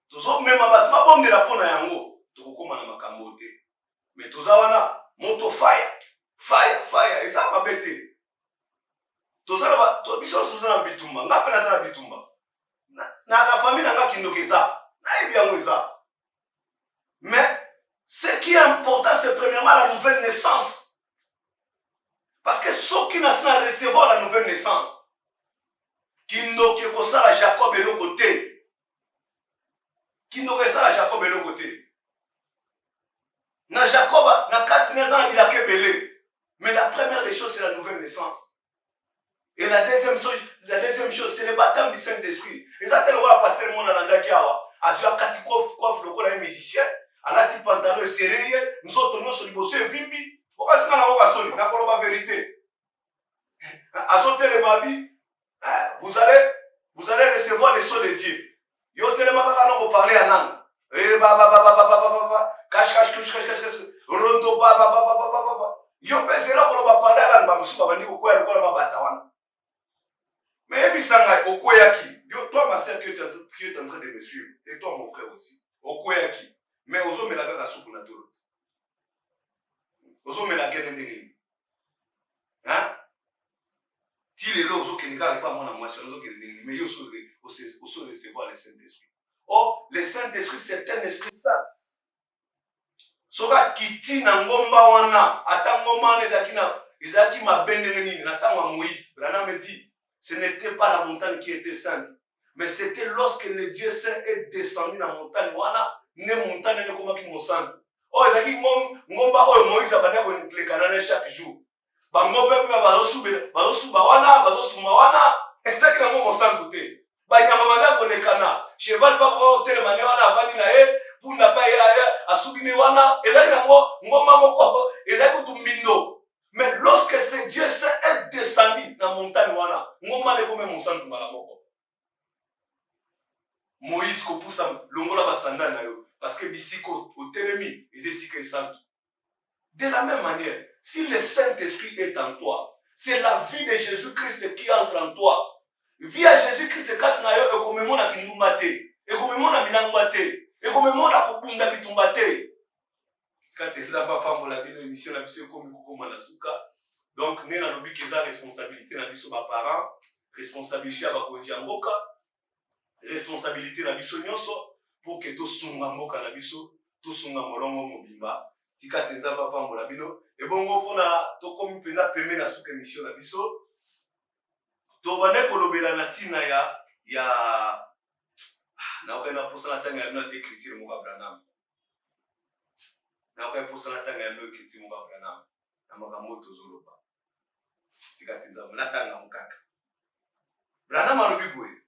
t'ont même abattu bombe de la pona yango, t'ont comme na makambo te. Mais tous wana moto fire et ça m'a bêté. Tous wana to biso tous wana bitumba, ngapela na bitumba. Na la famille nga kindokeza, na bien ngoza. Mais ce qui est important, c'est premièrement la nouvelle naissance. Parce que ceux qui naissent à recevoir la nouvelle naissance, qui n'ont que ça la Jacob et le côté, qui n'ont que ça la Jacob et le côté. Na Jacob, na 4 ans, il a que belé. Mais la première des choses, c'est la nouvelle naissance. Et la deuxième chose, c'est le baptême du Saint-Esprit. Et ça, tel roi pasteur mon alanda kiawa, azua kati coffre le rôle d'un musicien. Alati pantalon serré, nous autres nous sommes libossés vimbi. Pourquoi c'est qu'on a n'a pas la vérité? Azote les mabi, vous allez recevoir les sons de Dieu. Yo tellement pas nous parler en langue. Eh cache rondo yo pesera ko ba parler en langue musuba bandi ko ya ko ba batawana. Mais bisanga okoyaki. Yo toi ma sœur qui est en train de me suivre et toi mon frère aussi. Okoyaki. Mais aux hommes la gaga soupe na tolo. Aux hommes la gagne ndenge. Hein? Ti le lozo ke nika pas mon amour sur lozo ke ndenge mais yo so recevoir le Saint-Esprit. Oh, le Saint-Esprit c'est un esprit saint. Soka kiti na ngomba wana ata ngomba ezaki mabende nini na tanga Moïse. Brana me dit, ce n'était pas la montagne qui était sainte, mais c'était lorsque le Dieu saint est descendu dans la montagne wana. Ne montagne ne koma ki mosantu. Oh ezaki ngomba oyo Moïse abanda ko nklekana chaque jour. Ba ngombe bazosuba wana ezaki na mosantu te. Ba nyama banda ko lekana. Cheval ba ko telemane wana avani na e punda pa ya asubini wana ezaki na ngomba moko ezaki tumbindo. Mais lorsque ce Dieu saint est descendu dans la montagne wana, ngomba ne koma mosantu mala moko. Moïse ko poussa longola basanda na yo. Parce que bisiko au télémi, ils est santo. De la même manière, si le Saint-Esprit est en toi, c'est la vie de Jésus-Christ qui entre en toi. Vie à Jésus-Christ quand na yo ekomemo na kindumba te, ekomemo na milangwa te, ekomemo na kubunda bitumba te. tika tenza bapambola bino émission na biso ekomi kokoma na suka. Donc nde nalobi ke eza responsabilité na biso baparent, responsabilité ya bakonzi ya mboka, responsabilité na biso nyonso pour ke tosunga mboka na biso, tosunga molongo mobimba. Tika tenza bapambola bino ebongo mpona tokomi mpenza pembe na suka émission na biso. Tobande kolobela na ntina ya naokana posa na tanga ya bino te écriture moko Branham. Naokana posa na tanga ya bino écriture moko Branham. Na makambo tozoloba. Tika tenza na tanga mokaka. Branham alobi boye.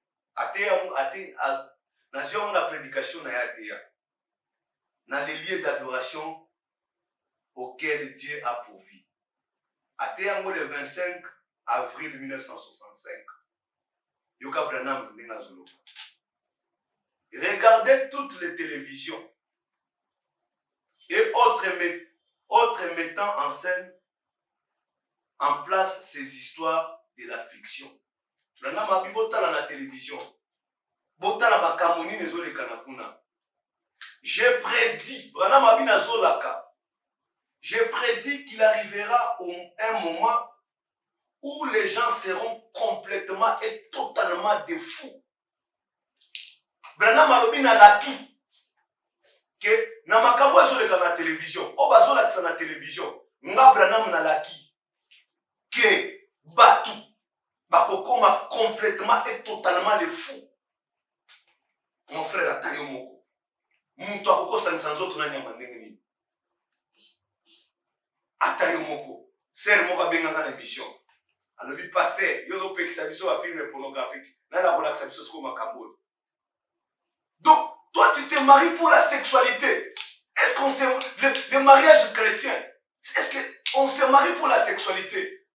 Nation la prédication na yatea. Dans les lieux d'adoration auxquels Dieu a pourvu. Atea le 25 avril 1965. Yoka Branham Nengazolo. Regardez toutes les télévisions et autres mettant en scène, en place ces histoires de la fiction. Branham abi botala na télévision. Botala bakamoni nezoleka na kuna. J'ai prédit, Branham abi nazolaka. J'ai prédit qu'il arrivera un moment où les gens seront complètement et totalement des fous. Branham alobi na laki que na makambo ezoleka na télévision, o bazolakisa na télévision, nga Branham na laki que batu bakokoma complètement et totalement des fous. Mon frère atayo moko. Muntu akokosanisa nzoto na nyama ndenge nini? Atayo moko. Ser moko abenganga na émission. Alobi pasteur, yozo pekisa biso ba film pornographique. Nana kolakisa biso siko makambo. Donc, toi tu te maries pour la sexualité. Est-ce qu'on se le mariage chrétien? Est-ce qu'on se marie pour la sexualité?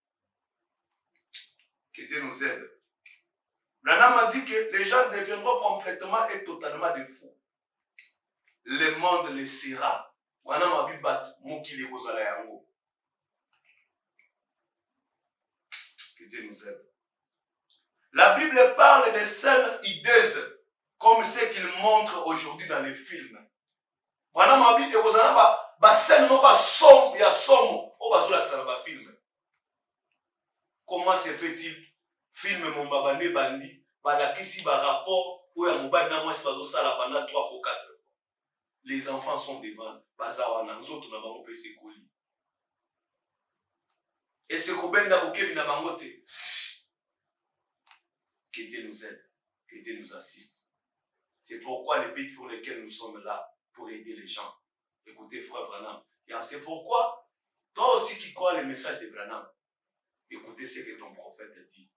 Que Dieu nous aide. Branham a dit que les gens deviendront complètement et totalement des fous. Le monde les sera. Branham a dit bat mokili kozala yango. Que Dieu nous aide. La Bible parle des scènes hideuses comme ce qu'il montre aujourd'hui dans les films. Branham a dit ekozala ba scène moko somme ya somme o bazolakisa na ba film. Comment se fait-il? Film mon babane bandi, balakisi ba rapport ou ya mobali na mwasi bazosala pendant 3 fois 4 fois. Les enfants sont devant, bazawana nzoto na bango pe sekoli. Et ce kobenda bokebi na bango te. Que Dieu nous aide, que Dieu nous assiste. C'est pourquoi le but pour lequel nous sommes là, pour aider les gens. Écoutez frère Branham, c'est pourquoi toi aussi qui crois le message de Branham, écoutez ce que ton prophète dit.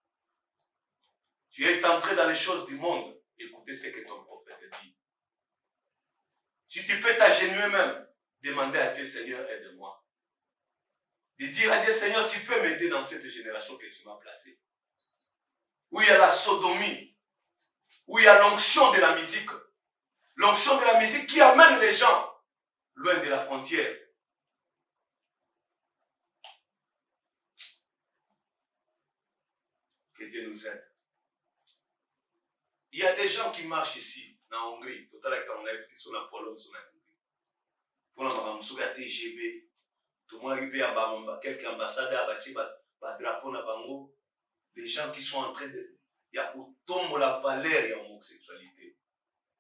Tu es entré dans les choses du monde. Écoutez ce que ton prophète dit. Si tu peux t'agenouiller même, demander à Dieu, Seigneur, aide-moi. De dire à Dieu, Seigneur, tu peux m'aider dans cette génération que tu m'as placée. Où il y a la sodomie, où il y a l'onction de la musique. L'onction de la musique qui amène les gens loin de la frontière. Que Dieu nous aide. Il y a des gens qui marchent ici, en Hongrie. Tout à l'heure, on a été sur la Pologne, sur la Hongrie. Pour la TGB, tout le monde a eu quelques ambassadeurs, un drapeau na bango. Les gens qui sont en train de. Il y a autant la valeur de l'homosexualité.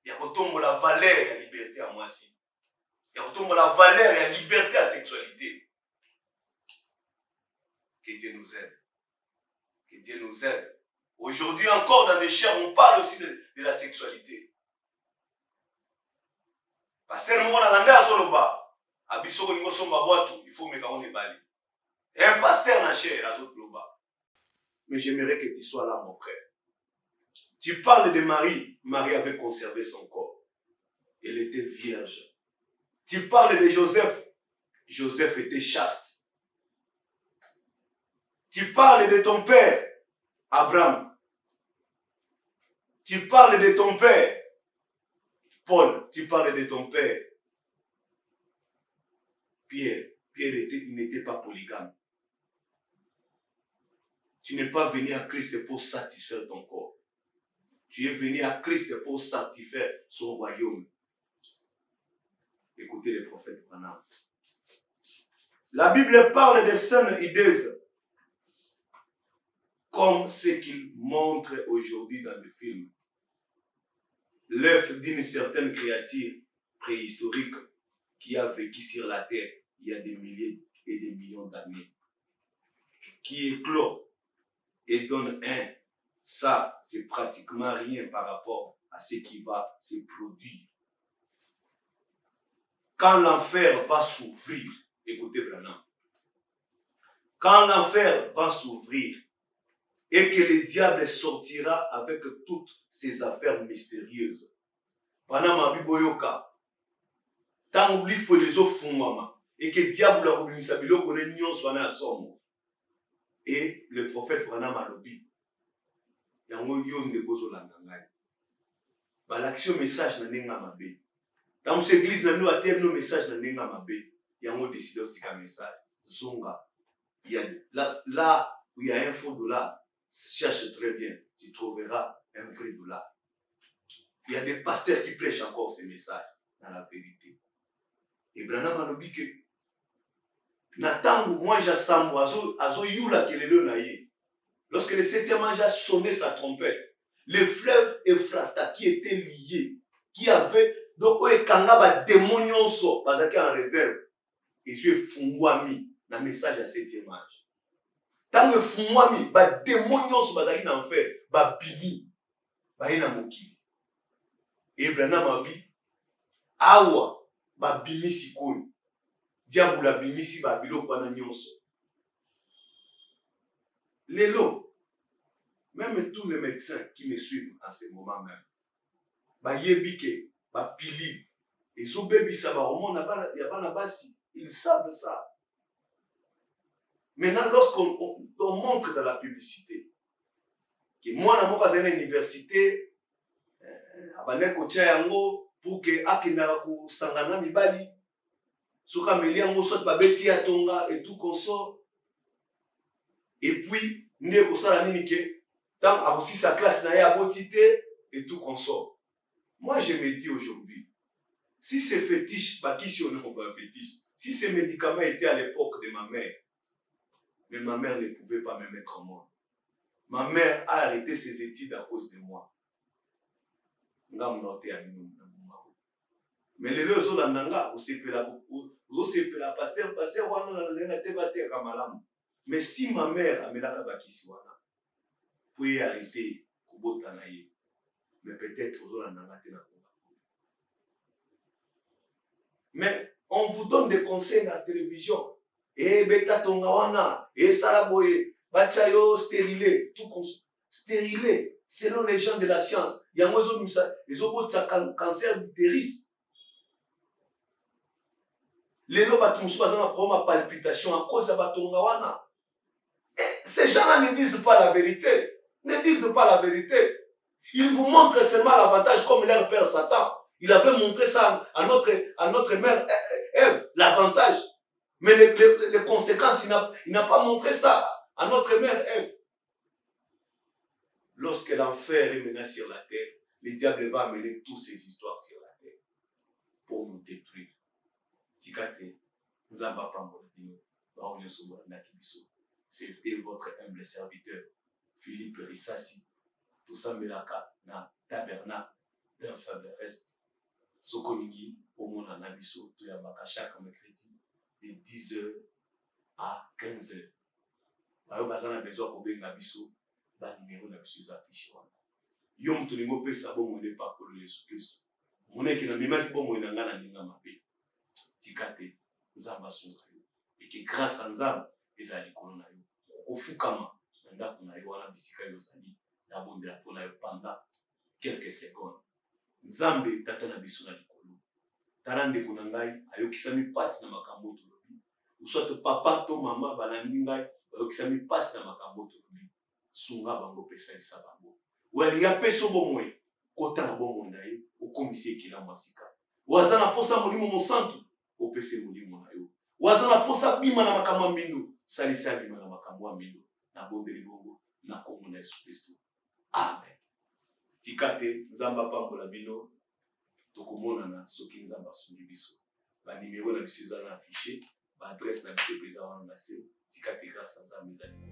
Il y a autant la valeur de la liberté à moi aussi. Il y a autant la valeur de la liberté à la sexualité. Que Dieu nous aide. Que Dieu nous aide. Aujourd'hui encore dans les chairs, on parle aussi de la sexualité. Pasteur Mouana Landa Zoloba, Abisoko Ningosomba Boatou, il faut me gagner bali. Et un pasteur na chair, Azot Globa. Mais j'aimerais que tu sois là, mon frère. Tu parles de Marie, Marie avait conservé son corps. Elle était vierge. Tu parles de Joseph, Joseph était chaste. Tu parles de ton père, Abraham. Tu parles de ton père, Paul. Tu parles de ton père, Pierre. Pierre n'était pas polygame. Tu n'es pas venu à Christ pour satisfaire ton corps. Tu es venu à Christ pour satisfaire son royaume. Écoutez les prophètes Branham. La Bible parle des scènes hideuses comme ce qu'il montre aujourd'hui dans le film. L'œuvre d'une certaine créature préhistorique qui a vécu sur la terre il y a des milliers et des millions d'années, qui éclot et donne un. Ça, c'est pratiquement rien par rapport à ce qui va se produire. Quand l'enfer va s'ouvrir, écoutez Branham, quand l'enfer va s'ouvrir et que le diable sortira avec toutes ses affaires mystérieuses, Branham abiboyoka, tant qu'il faut les offres et que le diable a obéi sa biloko ne nyonso na somo. Et le prophète Branham a lobby. Yango yonde bozo langangai. Ba l'action message na nenga mabe. Dans cette église na nous a terme nos messages na nenga mabe. Yango décide de tika message. Zonga. Il y a là où il y a un faux dollar, cherche très bien, tu trouveras un vrai dollar. Il y a des pasteurs qui prêchent encore ces messages dans la vérité. Et Branham a lobby que Natango moi j'assemble azo yula kelelo na ye. Lorsque le 7e ange a sonné sa trompette, le fleuve Ephrata qui était lié, qui avait donc kangaba démonion so bazaki en réserve, et Dieu fungwami na message à 7e ange. Tant que fungwami ba démonion so bazaki na enfer, ba bimi ba ina mokili. Et Branham abi awa ba bimi sikoyo. Diable la bimi si ba biloko na nyonso. Lelo même tous les médecins qui me suivent en ce moment même, bayebike, bapili, ils ont bébi ça, ils savent ça. Maintenant, lorsqu'on montre dans la publicité que moi, je suis à l'université, pour que Akinara Sangana Mibali, Souka Meliango soit Babeti Atonga et tout consort, et puis, Ndeko Salanike, tant a aussi sa classe n'a pas botité et tout consort. Moi, je me dis aujourd'hui, si ces fétiches, pas qui si on va fétiche, si ces médicaments étaient à l'époque de ma mère, mais ma mère ne pouvait pas me mettre en moi. Ma mère a arrêté ses études à cause de moi. Mais les deux autres nanga, mais si ma mère a mis la tabakisiwana, puis arrêter Kubotanaye, mais peut-être aux autres nanga. Mais on vous donne des conseils à la télévision. Et beta tongawana, et salaboye, bachayo stérilé, tout stérilé, selon les gens de la science. Il y a ils ont un cancer d'utérus. Les gens ont une palpitation à cause de batongawana. Et ces gens-là ne disent pas la vérité. Ne disent pas la vérité. Ils vous montrent seulement l'avantage comme leur père Satan. Il avait montré ça à notre mère Ève, l'avantage. Mais les conséquences, il n'a pas montré ça à notre mère Ève. Lorsque l'enfer est mené sur la terre, le diable va amener toutes ces histoires sur la terre pour nous détruire. Tikate, Nzamba Pambolino, c'était votre humble serviteur, Philippe Rissassi, tout ça Melaka, na tabernacle d'un faible reste. Sokoningi, au monde en abisso, tout yambaka chaque mercredi, de 10h à 15h. Bayo bazana besoin ko benga biso, ba numéro na biso affiché wana. Yo mutu lingo pesa bo mwende pa ko Yesu Kristo. Moneki na mimaki bo mwenda ngana ninga mabe. Tikate Nzamba sunga. Et que grâce à Nzamba, ezali kono na yo. Okufukama nda kuna yo wana bisika yo zali na bondela pona yo pendant quelques secondes. Nzambe tata na biso na likolo. Tarande kuna ngai ayokisami pasi na makambo to lobi. Soit papa to mama banandi ngai ayokisami pasi na makambo to lobi. Sunga bango pesa isa bango. Wali ya peso bomwe kota na bomwe na ye okomisi kila masika. Wazana posa molimo mosantu opese molimo na yo. Wazana posa bima na makambo mbindu salisa bima na makambo mbindu na bondeli bongo na kombo na Yesu Kristo. Amen. Tikate Nzamba pambola bino tokomona na soki Nzamba sungi biso ba numéro na biso za na affiché ba adresse na biso pesa wana na se tika te grâce à Nzambe ezali